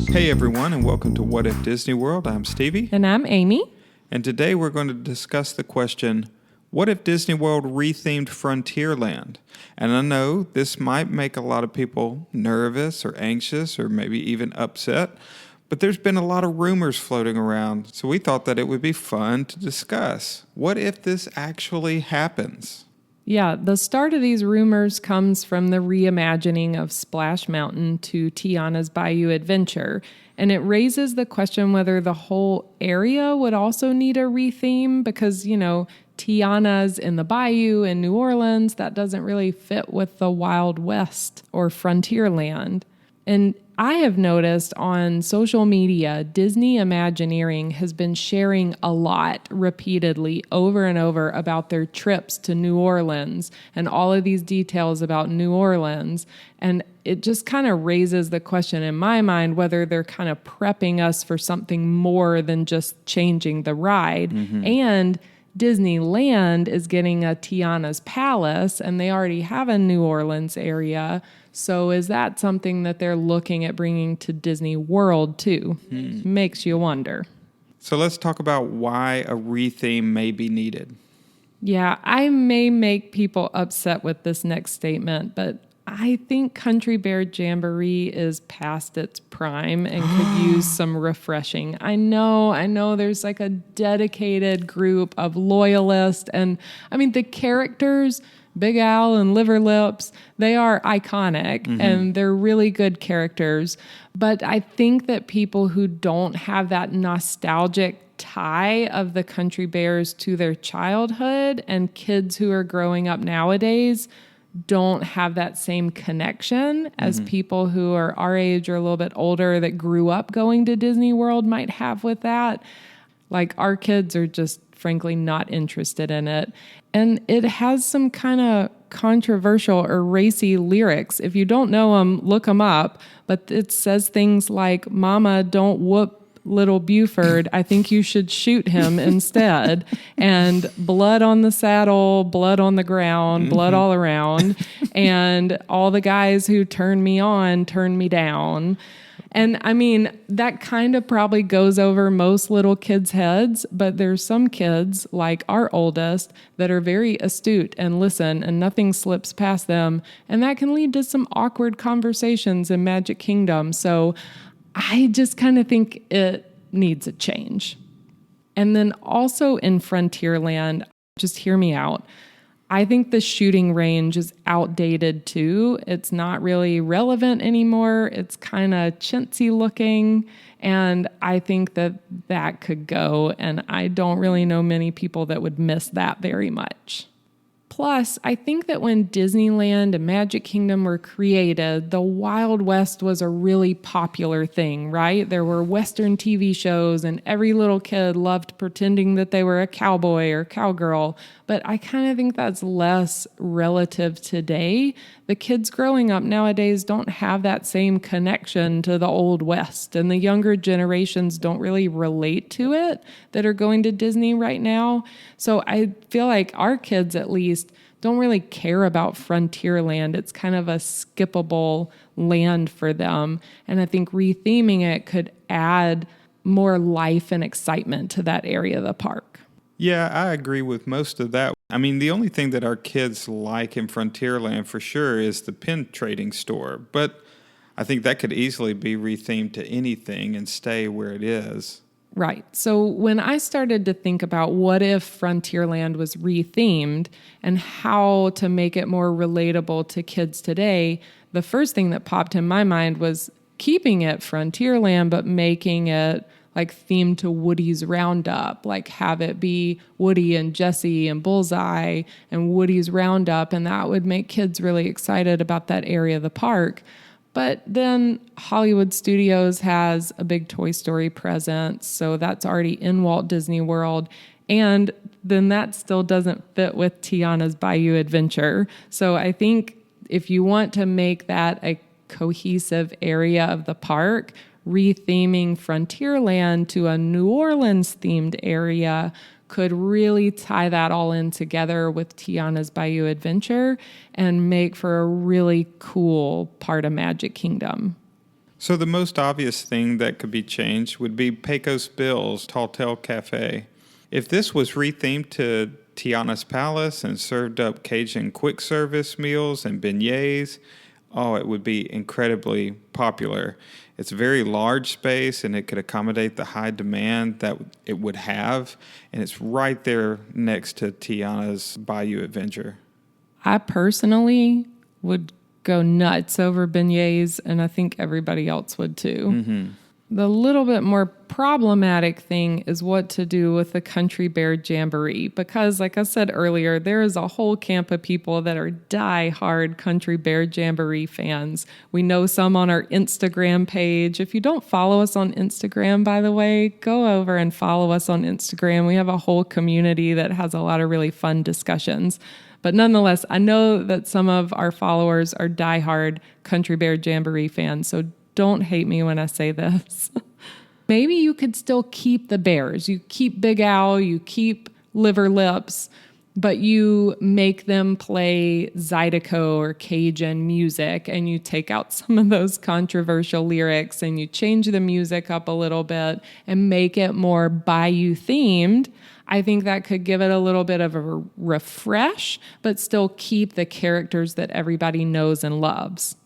Hey everyone, and welcome to What If Disney World. I'm Stevie. And I'm Amy. And today we're going to discuss the question, what if Disney World rethemed Frontierland? And I know this might make a lot of people nervous or anxious or maybe even upset, but there's been a lot of rumors floating around, so we thought that it would be fun to discuss. What if this actually happens? Yeah, the start of these rumors comes from the reimagining of Splash Mountain to Tiana's Bayou Adventure, and it raises the question whether the whole area would also need a retheme because, Tiana's in the Bayou in New Orleans, that doesn't really fit with the Wild West or Frontierland. And I have noticed on social media, Disney Imagineering has been sharing a lot repeatedly over and over about their trips to New Orleans and all of these details about New Orleans. And it just kind of raises the question in my mind whether they're kind of prepping us for something more than just changing the ride. Mm-hmm. And Disneyland is getting a Tiana's Palace, and they already have a New Orleans area. So is that something that they're looking at bringing to Disney World too? Makes you wonder. So let's talk about why a retheme may be needed. Yeah, I may make people upset with this next statement, but I think Country Bear Jamboree is past its prime and could use some refreshing. I know there's like a dedicated group of loyalists, and the characters, Big Al and Liver Lips, they are iconic and they're really good characters. But I think that people who don't have that nostalgic tie of the Country Bears to their childhood and kids who are growing up nowadays don't have that same connection as people who are our age or a little bit older that grew up going to Disney World might have with that. Like, our kids are just frankly not interested in it. And it has some kind of controversial or racy lyrics. If you don't know them, look them up. But it says things like, "Mama, don't whoop little Buford. I think you should shoot him instead." And blood on the saddle, blood on the ground, blood all around. And all the guys who turn me on, turn me down. And that kind of probably goes over most little kids' heads, but there's some kids, like our oldest, that are very astute and listen and nothing slips past them. And that can lead to some awkward conversations in Magic Kingdom. So I just kind of think it needs a change. And then also in Frontierland, just hear me out, I think the shooting range is outdated too. It's not really relevant anymore. It's kind of chintzy looking, and I think that could go, and I don't really know many people that would miss that very much. Plus, I think that when Disneyland and Magic Kingdom were created, the Wild West was a really popular thing, right? There were Western TV shows, and every little kid loved pretending that they were a cowboy or cowgirl. But I kind of think that's less relative today. The kids growing up nowadays don't have that same connection to the Old West, and the younger generations don't really relate to it that are going to Disney right now. So I feel like our kids, at least, don't really care about Frontierland. It's kind of a skippable land for them. And I think retheming it could add more life and excitement to that area of the park. Yeah, I agree with most of that. The only thing that our kids like in Frontierland for sure is the pin trading store. But I think that could easily be rethemed to anything and stay where it is. Right. So when I started to think about what if Frontierland was rethemed and how to make it more relatable to kids today, the first thing that popped in my mind was keeping it Frontierland, but making it like themed to Woody's Roundup, like have it be Woody and Jessie and Bullseye and Woody's Roundup, and that would make kids really excited about that area of the park. But then Hollywood Studios has a big Toy Story presence, so that's already in Walt Disney World. And then that still doesn't fit with Tiana's Bayou Adventure. So I think if you want to make that a cohesive area of the park, retheming Frontierland to a New Orleans-themed area could really tie that all in together with Tiana's Bayou Adventure and make for a really cool part of Magic Kingdom. So the most obvious thing that could be changed would be Pecos Bill's Tall Tale Cafe. If this was rethemed to Tiana's Palace and served up Cajun quick service meals and beignets, it would be incredibly popular. It's a very large space, and it could accommodate the high demand that it would have, and it's right there next to Tiana's Bayou Adventure. I personally would go nuts over beignets, and I think everybody else would too. Mm-hmm. The little bit more problematic thing is what to do with the Country Bear Jamboree, because like I said earlier, there is a whole camp of people that are die-hard Country Bear Jamboree fans. We know some on our Instagram page. If you don't follow us on Instagram, by the way, go over and follow us on Instagram. We have a whole community that has a lot of really fun discussions. But nonetheless, I know that some of our followers are die-hard Country Bear Jamboree fans, so don't hate me when I say this. Maybe you could still keep the bears. You keep Big Al, you keep Liver Lips, but you make them play Zydeco or Cajun music, and you take out some of those controversial lyrics and you change the music up a little bit and make it more Bayou themed. I think that could give it a little bit of a refresh, but still keep the characters that everybody knows and loves.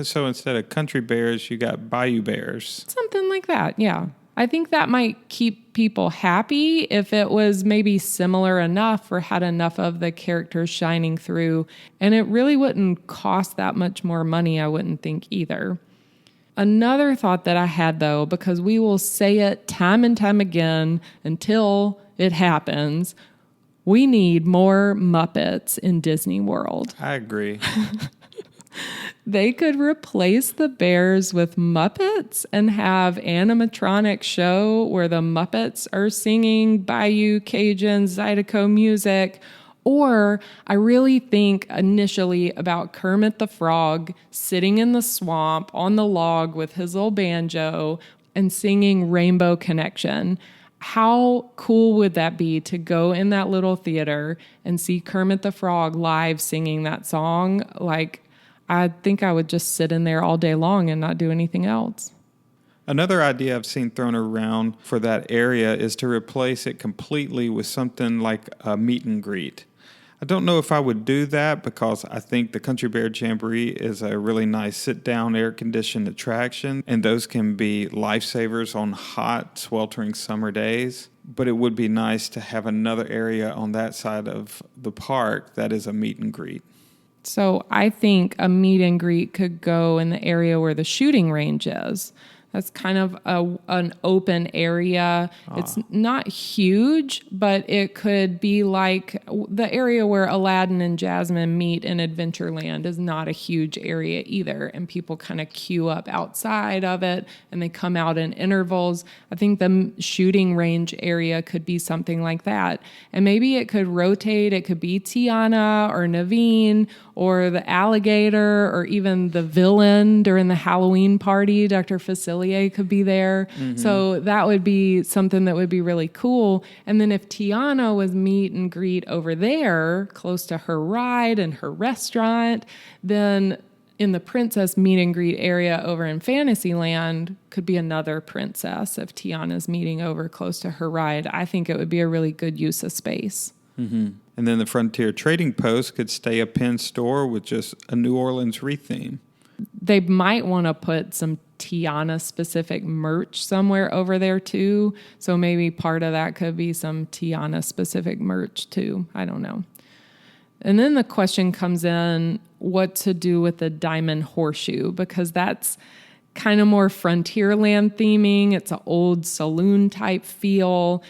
So instead of Country Bears, you got Bayou Bears. Something like that, yeah. I think that might keep people happy if it was maybe similar enough or had enough of the characters shining through. And it really wouldn't cost that much more money, I wouldn't think either. Another thought that I had, though, because we will say it time and time again until it happens, we need more Muppets in Disney World. I agree. They could replace the bears with Muppets and have animatronic show where the Muppets are singing Bayou Cajun Zydeco music. Or I really think initially about Kermit the Frog sitting in the swamp on the log with his little banjo and singing Rainbow Connection. How cool would that be to go in that little theater and see Kermit the Frog live singing that song? Like, I think I would just sit in there all day long and not do anything else. Another idea I've seen thrown around for that area is to replace it completely with something like a meet and greet. I don't know if I would do that because I think the Country Bear Jamboree is a really nice sit-down, air-conditioned attraction, and those can be lifesavers on hot, sweltering summer days. But it would be nice to have another area on that side of the park that is a meet and greet. So I think a meet and greet could go in the area where the shooting range is. That's kind of an open area. It's not huge, but it could be like the area where Aladdin and Jasmine meet in Adventureland is not a huge area either. And people kind of queue up outside of it and they come out in intervals. I think the shooting range area could be something like that. And maybe it could rotate. It could be Tiana or Naveen or the alligator or even the villain during the Halloween party. Dr. Facilier could be there. Mm-hmm. So that would be something that would be really cool. And then if Tiana was meet and greet over there, close to her ride and her restaurant, then in the princess meet and greet area over in Fantasyland could be another princess if Tiana's meeting over close to her ride. I think it would be a really good use of space. Mm-hmm. And then the Frontier Trading Post could stay a Penn store with just a New Orleans retheme. They might want to put some Tiana-specific merch somewhere over there, too. So maybe part of that could be some Tiana-specific merch, too. I don't know. And then the question comes in, what to do with the Diamond Horseshoe? Because that's kind of more Frontierland theming. It's an old saloon-type feel.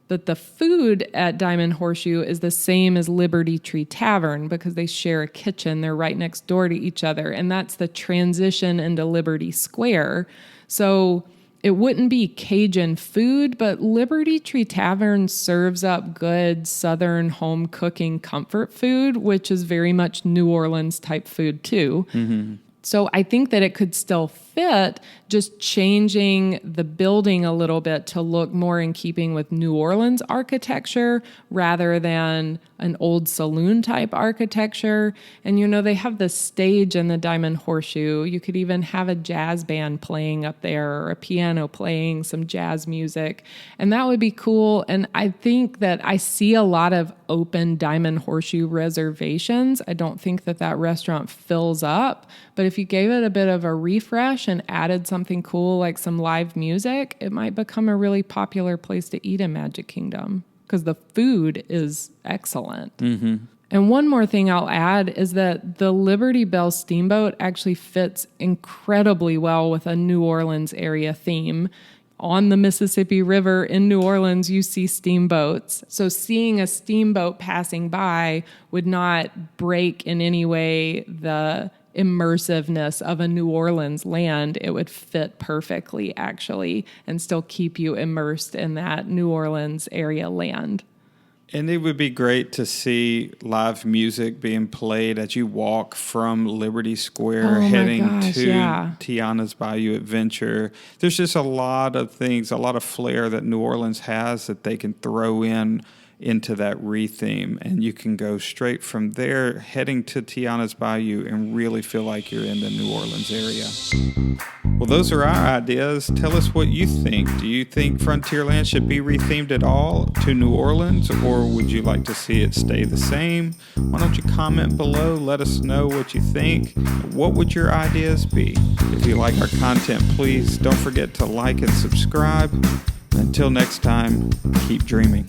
But the food at Diamond Horseshoe is the same as Liberty Tree Tavern because they share a kitchen. They're right next door to each other. And that's the transition into Liberty Square. So it wouldn't be Cajun food, but Liberty Tree Tavern serves up good Southern home cooking comfort food, which is very much New Orleans type food too. Mm-hmm. So I think that it could still fit fit, just changing the building a little bit to look more in keeping with New Orleans architecture rather than an old saloon type architecture. And, they have the stage in the Diamond Horseshoe. You could even have a jazz band playing up there or a piano playing some jazz music. And that would be cool. And I think that I see a lot of open Diamond Horseshoe reservations. I don't think that restaurant fills up. But if you gave it a bit of a refresh and added something cool like some live music, it might become a really popular place to eat in Magic Kingdom because the food is excellent. Mm-hmm. And one more thing I'll add is that the Liberty Belle steamboat actually fits incredibly well with a New Orleans area theme. On the Mississippi River in New Orleans, you see steamboats. So seeing a steamboat passing by would not break in any way the immersiveness of a New Orleans land. It would fit perfectly, actually, and still keep you immersed in that New Orleans area land. And it would be great to see live music being played as you walk from Liberty Square heading to Tiana's Bayou Adventure. There's just a lot of things, a lot of flair that New Orleans has that they can throw into that retheme. And you can go straight from there heading to Tiana's Bayou and really feel like you're in the New Orleans area. Well, those are our ideas. Tell us what you think. Do you think Frontierland should be rethemed at all to New Orleans, or would you like to see it stay the same? Why don't you comment below? Let us know what you think. What would your ideas be? If you like our content, please don't forget to like and subscribe. Until next time, keep dreaming.